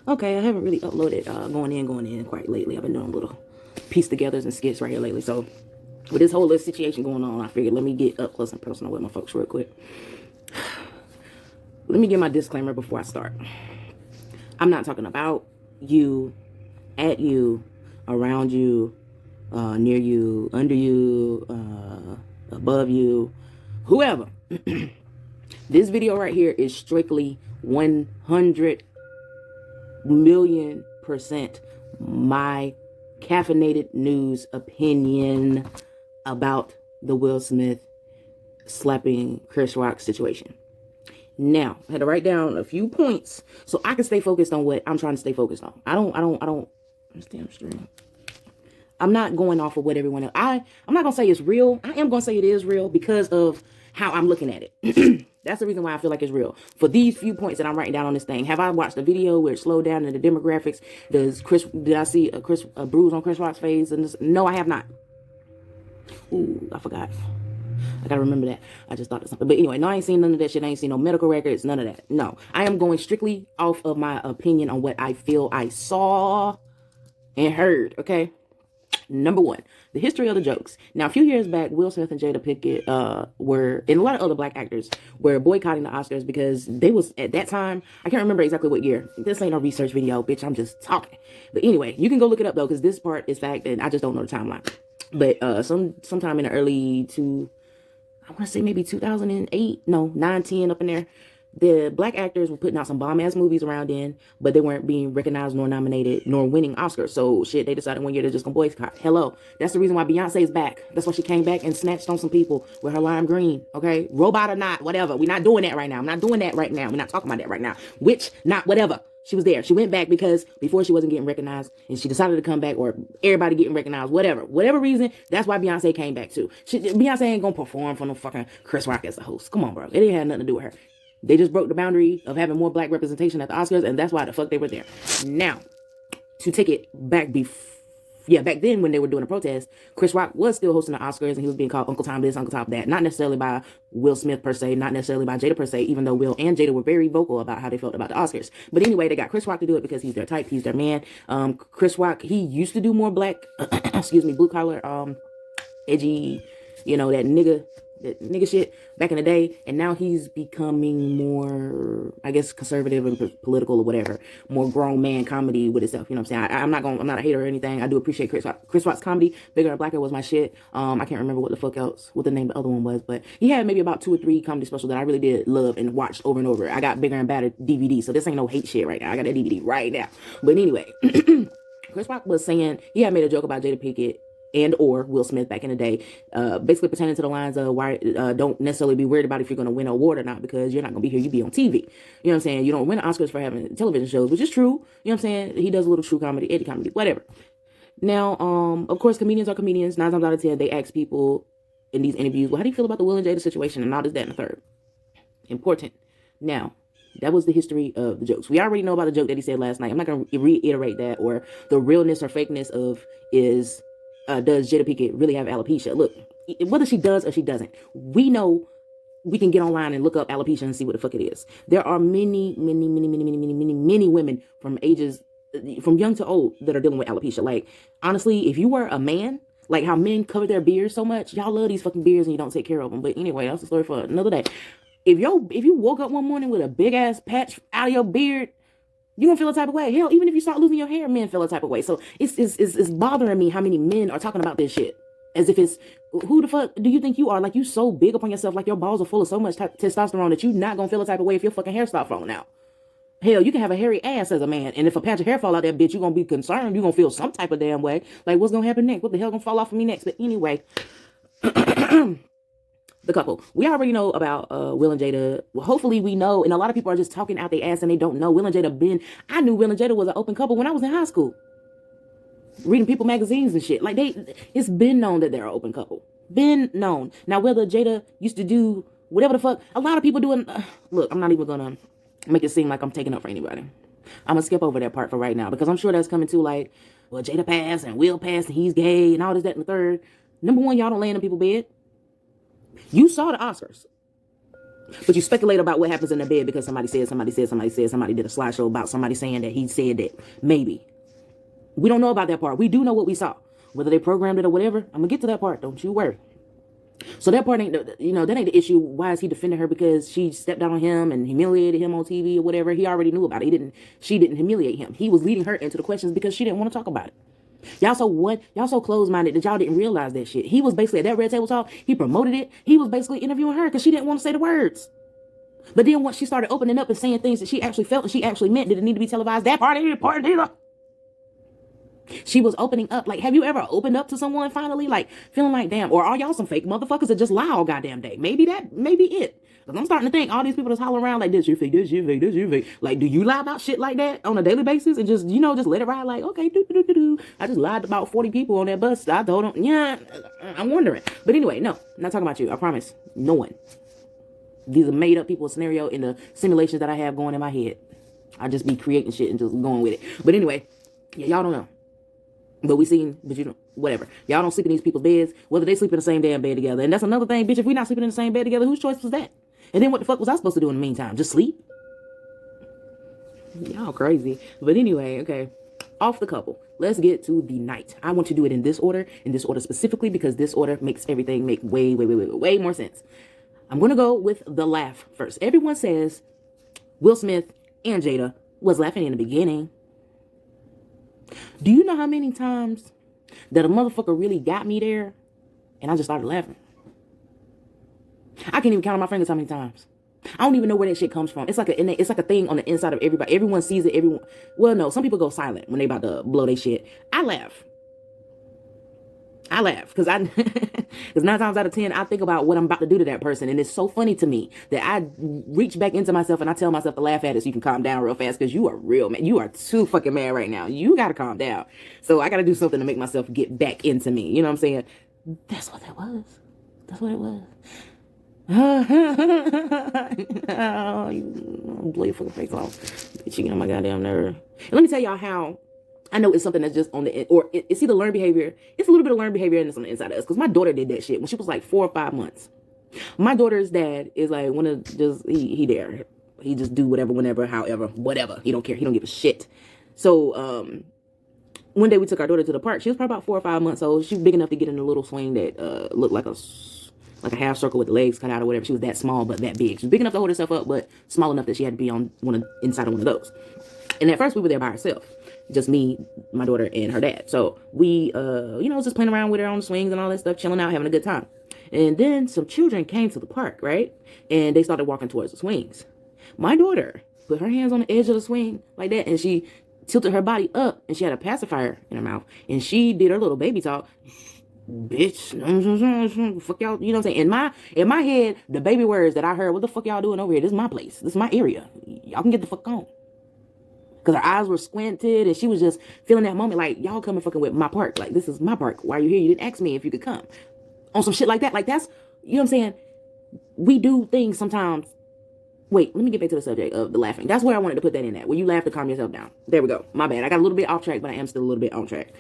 Okay, I haven't really uploaded going in quite lately. I've been doing little piece togethers and skits right here lately. So with this whole little situation going on, I figured let me get up close and personal with my folks real quick. Let me give my disclaimer before I start. I'm not talking about you, at you, around you, near you, under you, above you, whoever. This video right here is strictly 100,000,000% my caffeinated news opinion about the Will Smith slapping Chris Rock situation. Now, I had to write down a few points so I can stay focused on what I'm trying to stay focused on. I don't understand straight. I'm not going off of what everyone else. I'm not gonna say it's real. I am gonna say it is real because of how I'm looking at it. That's the reason why I feel like it's real. For these few points that I'm writing down on this thing, have I watched a video where it slowed down in the demographics? Did I see a bruise on Chris Rock's face? And this? No, I have not. Ooh, I forgot. I gotta remember that. I just thought of something. But anyway, no, I ain't seen none of that shit. I ain't seen no medical records, none of that. No, I am going strictly off of my opinion on what I feel I saw and heard, okay? Number one, the history of the jokes. Now, a few years back, Will Smith and Jada Pinkett were, and a lot of other black actors, were boycotting the Oscars because they was, at that time, I can't remember exactly what year. This ain't no research video, bitch. I'm just talking. But anyway, you can go look it up, though, because this part is fact, and I just don't know the timeline. But sometime in the early I want to say maybe 2008, no, 9, 10 up in there. The black actors were putting out some bomb-ass movies around then, but they weren't being recognized nor nominated nor winning Oscars. So shit, they decided one year they're just gonna boycott. Hello. That's the reason why Beyonce is back. That's why she came back and snatched on some people with her lime green, okay? Robot or not, whatever. We're not doing that right now. I'm not doing that right now. We're not talking about that right now. Which, not whatever. She was there. She went back because before she wasn't getting recognized and she decided to come back, or everybody getting recognized, whatever reason. That's why Beyonce came back too. Beyonce ain't gonna perform for no fucking Chris Rock as a host. Come on, bro. It didn't have nothing to do with her. They just broke the boundary of having more black representation at the Oscars, and that's why the fuck they were there. Now, to take it back back then when they were doing a protest, Chris Rock was still hosting the Oscars, and he was being called Uncle Tom this, Uncle Tom that. Not necessarily by Will Smith per se, not necessarily by Jada per se, even though Will and Jada were very vocal about how they felt about the Oscars. But anyway, they got Chris Rock to do it because he's their type, he's their man. Chris Rock, he used to do more black, blue collar, edgy, that nigga shit back in the day, and now he's becoming more, I guess, conservative and political or whatever, more grown man comedy with itself. You know what I'm saying? I'm not a hater or anything. I do appreciate Chris Rock's comedy. Bigger and Blacker was my shit. I can't remember what the name of the other one was, but he had maybe about 2 or 3 comedy specials that I really did love and watched over and over. I got Bigger and Badder DVD, so this ain't no hate shit right now. I got that DVD right now. But anyway, Chris Rock was saying, he had made a joke about Jada Pinkett and or Will Smith back in the day, basically pertaining to the lines of why don't necessarily be worried about if you're going to win an award or not, because you're not going to be here, you be on TV. You know what I'm saying? You don't win Oscars for having television shows, which is true. You know what I'm saying? He does a little true comedy, edgy comedy, whatever. Now, of course, comedians are comedians. 9 times out of 10, they ask people in these interviews, well, how do you feel about the Will and Jada situation? And all this, that, and the third. Important. Now, that was the history of the jokes. We already know about the joke that he said last night. I'm not going to reiterate that, or the realness or fakeness of does Jada Pinkett really have alopecia? Look, whether she does or she doesn't, we know we can get online and look up alopecia and see what the fuck it is. There are many women from young to old that are dealing with alopecia. Like, honestly, if you were a man, like how men cover their beards so much, y'all love these fucking beards and you don't take care of them. But anyway, that's a story for another day. If you woke up one morning with a big ass patch out of your beard, you're gonna feel a type of way. Hell, even if you start losing your hair, men feel a type of way. So it's bothering me how many men are talking about this shit. As if it's, who the fuck do you think you are? Like, you so big upon yourself, like your balls are full of so much testosterone that you're not gonna feel a type of way if your fucking hair start falling out. Hell, you can have a hairy ass as a man, and if a patch of hair fall out that bitch, you're gonna be concerned. You're gonna feel some type of damn way. Like, what's gonna happen next? What the hell gonna fall off of me next? But anyway, the couple. We already know about Will and Jada. Well, hopefully we know, and a lot of people are just talking out their ass and they don't know. Will and Jada I knew Will and Jada was an open couple when I was in high school. Reading People magazines and shit. Like, it's been known that they're an open couple. Been known. Now, whether Jada used to do whatever the fuck, a lot of people doing, look, I'm not even gonna make it seem like I'm taking up for anybody. I'm gonna skip over that part for right now, because I'm sure that's coming to, like, well, Jada passed and Will passed and he's gay and all this, that, and the third. Number one, y'all don't lay in the people's bed. You saw the Oscars. But you speculate about what happens in the bed because somebody did a slideshow about somebody saying that he said that. Maybe. We don't know about that part. We do know what we saw. Whether they programmed it or whatever, I'm going to get to that part. Don't you worry. So that part ain't, that ain't the issue. Why is he defending her? Because she stepped out on him and humiliated him on TV or whatever. He already knew about it. She didn't humiliate him. He was leading her into the questions because she didn't want to talk about it. Y'all so closed-minded that y'all didn't realize that shit. He was basically at that red table talk. He promoted it. He was basically interviewing her because she didn't want to say the words. But then once she started opening up and saying things that she actually felt and she actually meant, did it need to be televised? That part ain't important either. She was opening up. Like, have you ever opened up to someone finally? Like, feeling like, damn, or are y'all some fake motherfuckers that just lie all goddamn day? Maybe it. Because I'm starting to think all these people that's hollering around like, this you fake, this you fake, this you fake. Like, do you lie about shit like that on a daily basis and just, just let it ride like, okay, do. I just lied about 40 people on that bus. I told them, yeah, I'm wondering. But anyway, no, I'm not talking about you. I promise. No one. These are made up people scenario in the simulations that I have going in my head. I just be creating shit and just going with it. But anyway, yeah, y'all don't know. But whatever. Y'all don't sleep in these people's beds, whether they sleep in the same damn bed together. And that's another thing, bitch, if we not sleeping in the same bed together, whose choice was that? And then what the fuck was I supposed to do in the meantime? Just sleep? Y'all crazy. But anyway, okay. Off the couple. Let's get to the night. I want to do it in this order specifically because this order makes everything make way more sense. I'm going to go with the laugh first. Everyone says Will Smith and Jada was laughing in the beginning. Do you know how many times that a motherfucker really got me there and I just started laughing? I can't even count on my fingers how many times. I don't even know where that shit comes from. It's like a thing on the inside of everybody. Everyone sees it. No, some people go silent when they about to blow their shit. I laugh because 9 times out of 10, I think about what I'm about to do to that person. And it's so funny to me that I reach back into myself and I tell myself to laugh at it so you can calm down real fast because you are real, man. You are too fucking mad right now. You got to calm down. So I got to do something to make myself get back into me. You know what I'm saying? That's what that was. That's what it was. Oh, you blow your fucking face off. Bitch, you get on my goddamn nerve. And let me tell y'all how I know it's something that's just on the, or it's either learned behavior. It's a little bit of learned behavior and it's on the inside of us. Because my daughter did that shit when she was like 4 or 5 months. My daughter's dad is like one of just, he there. He just do whatever, whenever, however, whatever. He don't care. He don't give a shit. So, one day we took our daughter to the park. She was probably about 4 or 5 months old. She was big enough to get in a little swing that looked like a half circle with the legs cut out or whatever. She was that small but that big. She was big enough to hold herself up, but small enough that she had to be on inside of one of those. And at first we were there by ourselves. Just me, my daughter, and her dad. So we, just playing around with her on the swings and all that stuff, chilling out, having a good time. And then some children came to the park, right? And they started walking towards the swings. My daughter put her hands on the edge of the swing like that, and she tilted her body up, and she had a pacifier in her mouth. And she did her little baby talk. Bitch, fuck y'all, you know what I'm saying? In my head, the baby words that I heard, what the fuck y'all doing over here? This is my place. This is my area. Y'all can get the fuck on. Because her eyes were squinted and she was just feeling that moment like, y'all coming fucking with my park. Like, this is my park. Why are you here? You didn't ask me if you could come. On some shit like that. Like, that's, you know what I'm saying? We do things sometimes. Wait, let me get back to the subject of the laughing. That's where I wanted to put that in at. Where you laugh to calm yourself down. There we go. My bad. I got a little bit off track, but I am still a little bit on track.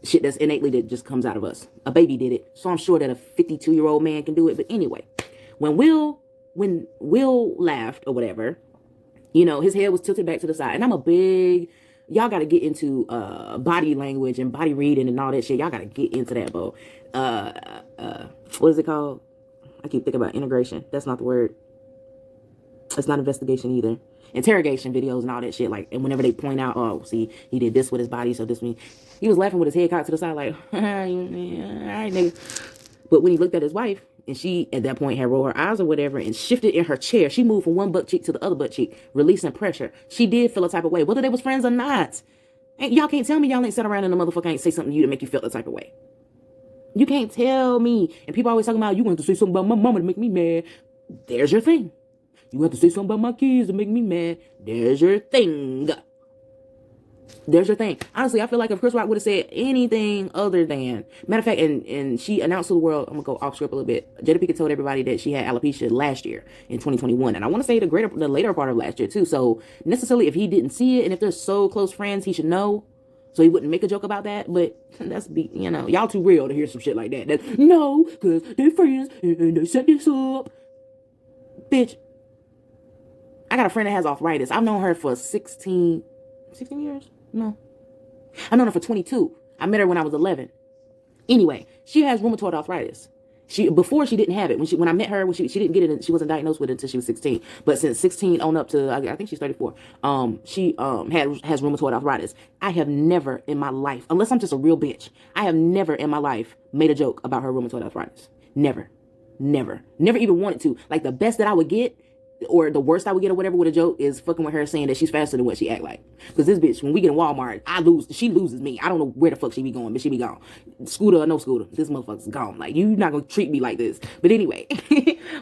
Shit that's innately that just comes out of us. A baby did it. So I'm sure that a 52-year-old man can do it. But anyway, when Will laughed or whatever, his head was tilted back to the side. And I'm a big, y'all got to get into body language and body reading and all that shit. Y'all got to get into that, bro. What is it called? I keep thinking about integration. That's not the word. It's not investigation either. Interrogation videos and all that shit. Like, and whenever they point out, oh, see, he did this with his body, so this means he was laughing with his head cocked to the side, like, all right, nigga. But when he looked at his wife, and she, at that point, had rolled her eyes or whatever and shifted in her chair. She moved from one butt cheek to the other butt cheek, releasing pressure. She did feel a type of way, whether they was friends or not. And y'all can't tell me y'all ain't sat around and the motherfucker ain't say something to you to make you feel the type of way. You can't tell me. And people always talking about, you want to say something about my mama to make me mad. There's your thing. You have to say something about my kids to make me mad. There's your thing. There's your thing. Honestly, I feel like if Chris Rock would have said anything other than, matter of fact, and she announced to the world, I'm gonna go off script a little bit. Jada Pinkett told everybody that she had alopecia last year in 2021, and I want to say the later part of last year too. So necessarily, if he didn't see it, and if they're so close friends, he should know, so he wouldn't make a joke about that. But y'all too real to hear some shit like that. No, because they're friends and they set this up, bitch. I got a friend that has arthritis. I've known her for 16 years? No. I've known her for 22. I met her when I was 11. Anyway, she has rheumatoid arthritis. Before she didn't have it. When I met her, she didn't get it. She wasn't diagnosed with it until she was 16. But since 16 on up to I think she's 34, she has rheumatoid arthritis. I have never in my life, unless I'm just a real bitch, I have never in my life made a joke about her rheumatoid arthritis. Never even wanted to. Like the best that I would get, or the worst I would get or whatever with a joke, is fucking with her saying that she's faster than what she act like. Because this bitch, when we get in Walmart, she loses me. I don't know where the fuck she be going, but she be gone. Scooter or no scooter, this motherfucker's gone. Like, you not gonna treat me like this. But anyway,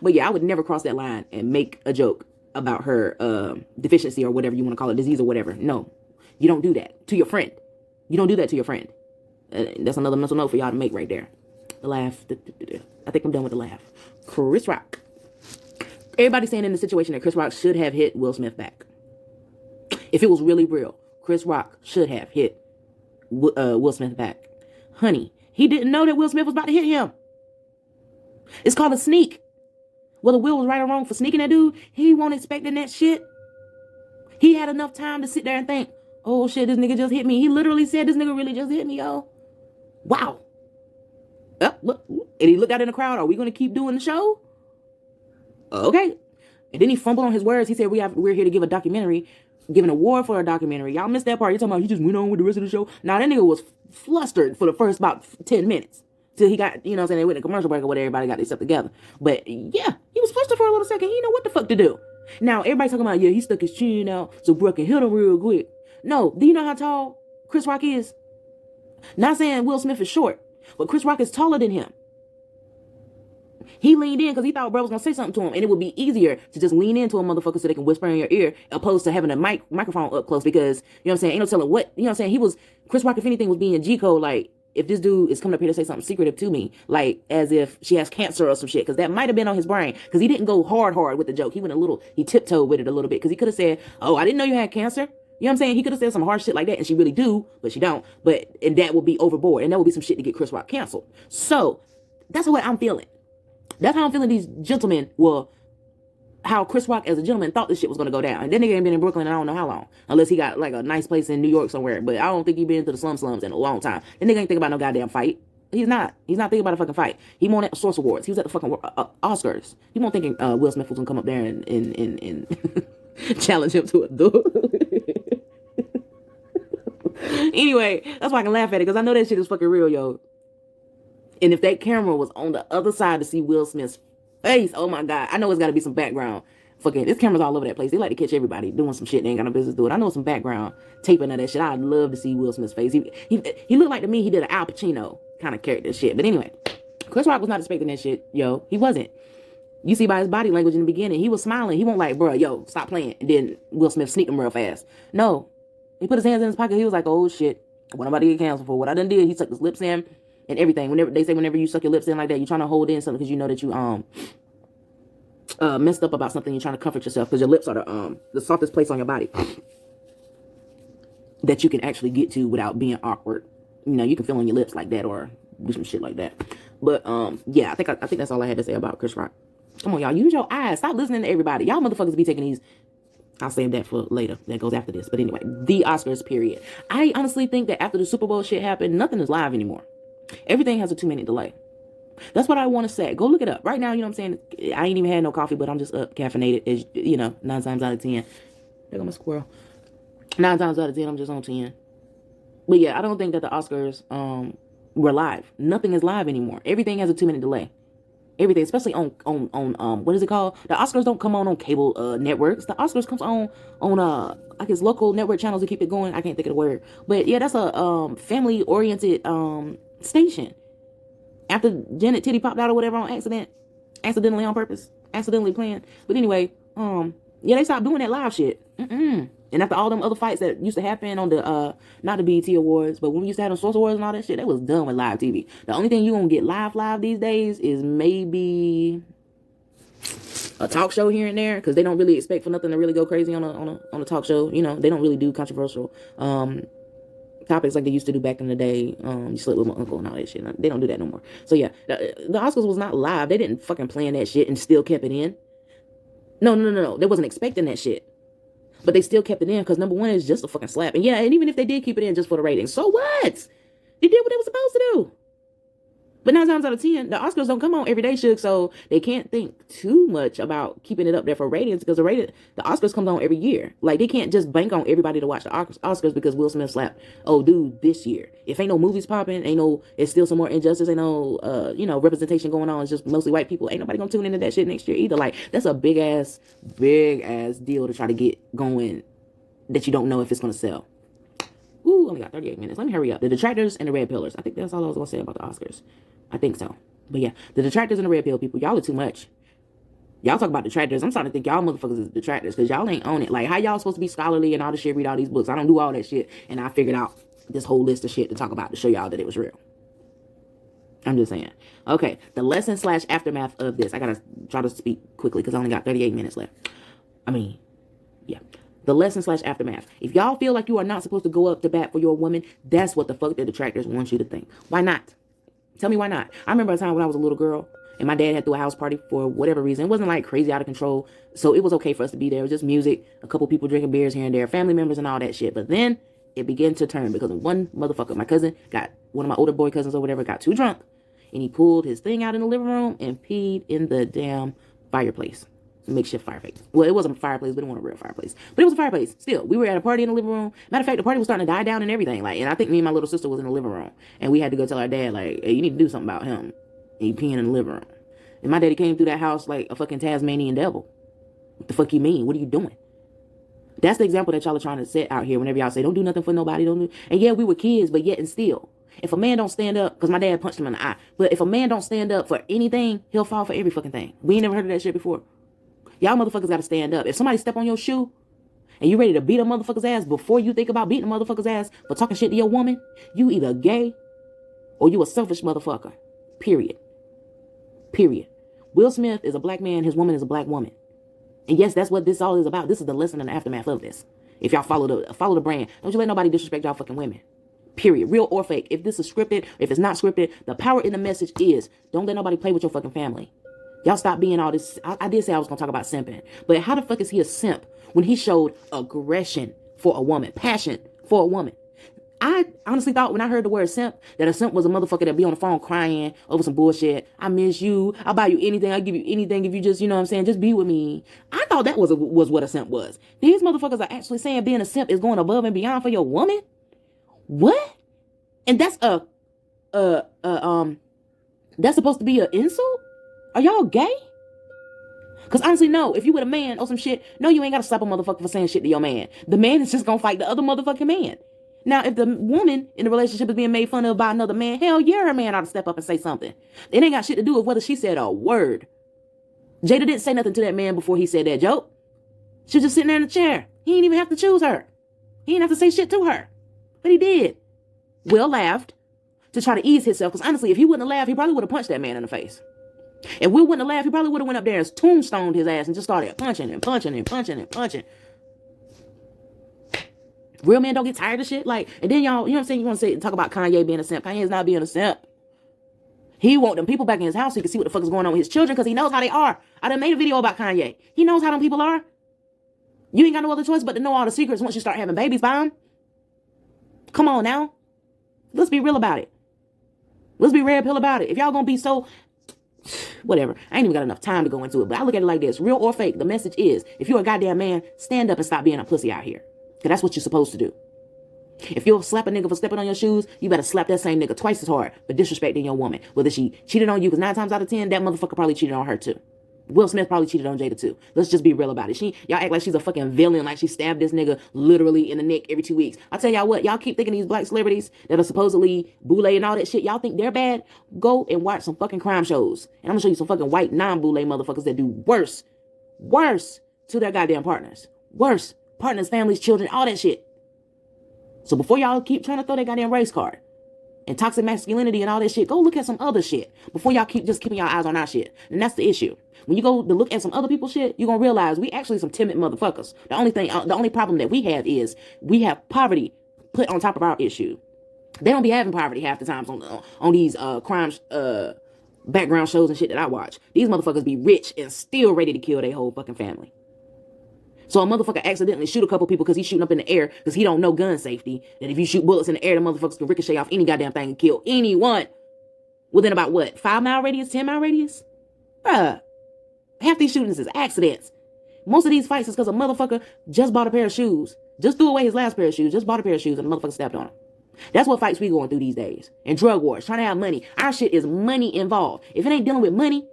but yeah, I would never cross that line and make a joke about her deficiency or whatever you want to call it, disease or whatever. No, you don't do that to your friend. You don't do that to your friend. That's another mental note for y'all to make right there. The laugh. I think I'm done with the laugh. Chris Rock. Everybody's saying in the situation that Chris Rock should have hit Will Smith back. If it was really real, Chris Rock should have hit Will Smith back. Honey, he didn't know that Will Smith was about to hit him. It's called a sneak. Whether Will was right or wrong for sneaking that dude, he wasn't expecting that shit. He had enough time to sit there and think, oh shit, this nigga just hit me. He literally said, this nigga really just hit me, yo. Wow. Look. And he looked out in the crowd. Are we going to keep doing the show? Okay. And then he fumbled on his words. He said, we're here to give an award for a documentary. Y'all missed that part. You're talking about he just went on with the rest of the show. Now that nigga was flustered for the first about 10 minutes. Till he got, you know what I'm saying, they went to commercial break or whatever, everybody got their stuff together. But yeah, he was flustered for a little second. He didn't know what the fuck to do. Now, everybody's talking about, yeah, he stuck his chin out so Brooke can hit him real quick. No, do you know how tall Chris Rock is? Not saying Will Smith is short, but Chris Rock is taller than him. He leaned in because he thought bro was going to say something to him. And it would be easier to just lean into a motherfucker so they can whisper in your ear opposed to having a microphone up close because, you know what I'm saying, ain't no telling what, you know what I'm saying, Chris Rock, if anything, was being G-code, like, if this dude is coming up here to say something secretive to me, like as if she has cancer or some shit, because that might have been on his brain, because he didn't go hard with the joke. He tiptoed with it a little bit, because he could have said, oh, I didn't know you had cancer. You know what I'm saying? He could have said some hard shit like that, and she really do, but she don't. And that would be overboard, and that would be some shit to get Chris Rock canceled. So, that's what I'm feeling. That's how I'm feeling these gentlemen, how Chris Rock as a gentleman thought this shit was going to go down. And that nigga ain't been in Brooklyn in I don't know how long. Unless he got like a nice place in New York somewhere. But I don't think he been to the slums in a long time. That nigga ain't think about no goddamn fight. He's not thinking about a fucking fight. He won at the Source Awards. He was at the fucking Oscars. He won't thinking Will Smith was going to come up there and challenge him to a duel. Anyway, that's why I can laugh at it, because I know that shit is fucking real, yo. And if that camera was on the other side to see Will Smith's face, oh my God, I know it's got to be some background. Fucking, this camera's all over that place. They like to catch everybody doing some shit they ain't got no business doing. I know some background taping of that shit. I'd love to see Will Smith's face. He looked like, to me, he did an Al Pacino kind of character shit. But anyway, Chris Rock was not expecting that shit, yo. He wasn't. You see by his body language in the beginning, he was smiling. He won't like, bro, yo, stop playing. And then Will Smith sneaked him real fast. No. He put his hands in his pocket. He was like, oh shit, what I'm about to get canceled for? What I done did, he sucked his lips in. And everything. Whenever you suck your lips in like that, you're trying to hold in something because you know that you messed up about something. You're trying to comfort yourself because your lips are the softest place on your body that you can actually get to without being awkward. You know, you can feel on your lips like that or do some shit like that. But yeah, I think that's all I had to say about Chris Rock. Come on, y'all, use your eyes. Stop listening to everybody. Y'all motherfuckers be taking these. I'll save that for later. That goes after this. But anyway, the Oscars period. I honestly think that after the Super Bowl shit happened, nothing is live anymore. Everything has a 2-minute delay. That's what I want to say. Go look it up. Right now, you know what I'm saying? I ain't even had no coffee, but I'm just up caffeinated. As, you know, 9 times out of 10. There go my squirrel. 9 times out of 10, I'm just on 10. But yeah, I don't think that the Oscars were live. Nothing is live anymore. Everything has a 2-minute delay. Everything, especially on what is it called? The Oscars don't come on cable networks. The Oscars comes on I guess local network channels to keep it going. I can't think of the word. But yeah, that's a family oriented station. After Janet Titty popped out or whatever on accidentally on purpose, accidentally playing. But anyway, yeah, they stopped doing that live shit. And after all them other fights that used to happen on the not the BET Awards, but when we used to have the Source Awards and all that shit, that was done with live TV. The only thing you gonna get live these days is maybe a talk show here and there, because they don't really expect for nothing to really go crazy on a talk show. You know, they don't really do controversial topics like they used to do back in the day. You slept with my uncle and all that shit. They don't do that no more. So yeah, the Oscars was not live. They didn't fucking plan that shit and still kept it in. No. They wasn't expecting that shit. But they still kept it in because number one is just a fucking slap. And yeah, and even if they did keep it in just for the ratings, so what? They did what they were supposed to do. But 9 times out of 10, the Oscars don't come on every day, Suge, so they can't think too much about keeping it up there for ratings because the Oscars comes on every year. Like, they can't just bank on everybody to watch the Oscars because Will Smith slapped old dude this year. If ain't no movies popping, it's still some more injustice, ain't no, representation going on. It's just mostly white people. Ain't nobody gonna tune into that shit next year either. Like, that's a big ass deal to try to get going that you don't know if it's gonna sell. Ooh, only got 38 minutes. Let me hurry up. The detractors and the red pillars. I think that's all I was gonna say about the Oscars. I think so. But yeah, the detractors and the red pill people, y'all are too much. Y'all talk about detractors. I'm starting to think y'all motherfuckers is detractors because y'all ain't on it. Like, how y'all supposed to be scholarly and all this shit, read all these books? I don't do all that shit. And I figured out this whole list of shit to talk about to show y'all that it was real. I'm just saying. Okay, the lesson / aftermath of this. I gotta try to speak quickly because I only got 38 minutes left. Yeah. The lesson / aftermath. If y'all feel like you are not supposed to go up to bat for your woman, that's what the fuck the detractors want you to think. Why not? Tell me why not. I remember a time when I was a little girl and my dad had threw a house party for whatever reason. It wasn't like crazy out of control. So it was okay for us to be there. It was just music, a couple people drinking beers here and there, family members and all that shit. But then it began to turn because one motherfucker, my cousin, one of my older boy cousins or whatever, got too drunk. And he pulled his thing out in the living room and peed in the damn fireplace. Makeshift fireplace. Well, it wasn't a fireplace, but it wasn't a real fireplace. But it was a fireplace. Still, we were at a party in the living room. Matter of fact, the party was starting to die down and everything. Like, and I think me and my little sister was in the living room, and we had to go tell our dad, like, hey, you need to do something about him. And he peeing in the living room. And my daddy came through that house like a fucking Tasmanian devil. What the fuck you mean? What are you doing? That's the example that y'all are trying to set out here. Whenever y'all say, don't do nothing for nobody, don't do. And yeah, we were kids, but yet and still, if a man don't stand up, because my dad punched him in the eye. But if a man don't stand up for anything, he'll fall for every fucking thing. We ain't never heard of that shit before. Y'all motherfuckers gotta stand up. If somebody step on your shoe and you ready to beat a motherfucker's ass before you think about beating a motherfucker's ass for talking shit to your woman, you either gay or you a selfish motherfucker. Period. Will Smith is a black man. His woman is a black woman. And yes, that's what this all is about. This is the lesson and the aftermath of this. If y'all follow the brand, don't you let nobody disrespect y'all fucking women. Period. Real or fake. If this is scripted, if it's not scripted, the power in the message is don't let nobody play with your fucking family. Y'all stop being all this. I did say I was going to talk about simping. But how the fuck is he a simp when he showed aggression for a woman, passion for a woman? I honestly thought when I heard the word simp, that a simp was a motherfucker that be on the phone crying over some bullshit. I miss you. I'll buy you anything. I'll give you anything if you just, you know what I'm saying, just be with me. I thought that was what a simp was. These motherfuckers are actually saying being a simp is going above and beyond for your woman? What? And that's that's supposed to be an insult? Are y'all gay? Because honestly, no. If you with a man or some shit, no, you ain't got to slap a motherfucker for saying shit to your man. The man is just going to fight the other motherfucking man. Now, if the woman in the relationship is being made fun of by another man, hell yeah, her man ought to step up and say something. It ain't got shit to do with whether she said a word. Jada didn't say nothing to that man before he said that joke. She was just sitting there in the chair. He didn't even have to choose her. He didn't have to say shit to her. But he did. Will laughed to try to ease himself. Because honestly, if he wouldn't have laughed, he probably would have punched that man in the face. If Will wouldn't have laughed, he probably would have went up there and tombstoned his ass and just started punching and punching and punching and punching. Real men don't get tired of shit. Like, and then y'all, you know what I'm saying? You want to talk about Kanye being a simp. Kanye is not being a simp. He want them people back in his house so he can see what the fuck is going on with his children because he knows how they are. I done made a video about Kanye. He knows how them people are. You ain't got no other choice but to know all the secrets once you start having babies by him. Come on now. Let's be real about it. Let's be red pill about it. If y'all gonna be so... whatever. I ain't even got enough time to go into it. But I look at it like this. Real or fake, the message is, if you're a goddamn man, stand up and stop being a pussy out here. Because that's what you're supposed to do. If you'll slap a nigga for stepping on your shoes, you better slap that same nigga twice as hard for disrespecting your woman. Whether she cheated on you, because 9 times out of 10, that motherfucker probably cheated on her too. Will Smith probably cheated on Jada too. Let's just be real about it. Y'all act like she's a fucking villain, like she stabbed this nigga literally in the neck every 2 weeks. I tell y'all what, y'all keep thinking these black celebrities that are supposedly boule and all that shit, y'all think they're bad? Go and watch some fucking crime shows. And I'm gonna show you some fucking white non-boule motherfuckers that do worse to their goddamn partners. Worse. Partners, families, children, all that shit. So before y'all keep trying to throw that goddamn race card and toxic masculinity and all that shit, go look at some other shit before y'all keep keeping y'all eyes on our shit. And that's the issue. When you go to look at some other people's shit, you're going to realize we actually some timid motherfuckers. The only problem that we have is we have poverty put on top of our issue. They don't be having poverty half the times on these crimes, background shows and shit that I watch. These motherfuckers be rich and still ready to kill their whole fucking family. So a motherfucker accidentally shoot a couple people because he's shooting up in the air because he don't know gun safety. That if you shoot bullets in the air, the motherfuckers can ricochet off any goddamn thing and kill anyone within about what? 5-mile radius, 10-mile radius? Bruh. Half these shootings is accidents. Most of these fights is because a motherfucker just bought a pair of shoes. Just threw away his last pair of shoes. Just bought a pair of shoes and the motherfucker stepped on him. That's what fights we going through these days. And drug wars. Trying to have money. Our shit is money involved. If it ain't dealing with money,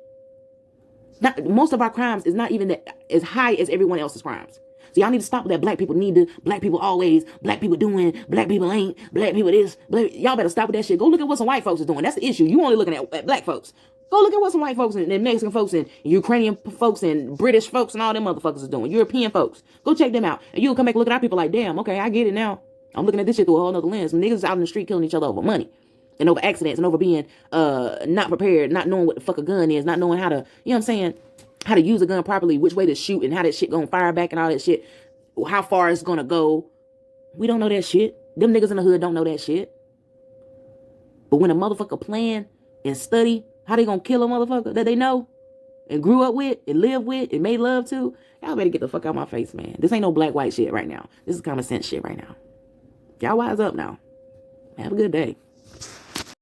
most of our crimes is not even as high as everyone else's crimes. So y'all need to stop with that black people need to, black people always, black people doing, black people ain't, black people this. Y'all better stop with that shit. Go look at what some white folks is doing. That's the issue. You only looking at black folks. Go look at what some white folks and Mexican folks and Ukrainian folks and British folks and all them motherfuckers is doing. European folks. Go check them out. And you'll come back and look at our people like, damn, okay, I get it now. I'm looking at this shit through a whole nother lens. Some niggas out in the street killing each other over money. And over accidents and over being not prepared, not knowing what the fuck a gun is, not knowing how to, you know what I'm saying, how to use a gun properly, which way to shoot and how that shit gonna fire back and all that shit, how far it's gonna go. We don't know that shit. Them niggas in the hood don't know that shit. But when a motherfucker plan and study how they gonna kill a motherfucker that they know and grew up with and live with and made love to, y'all better get the fuck out of my face, man. This ain't no black white shit right now. This is common sense shit right now. Y'all wise up now. Have a good day.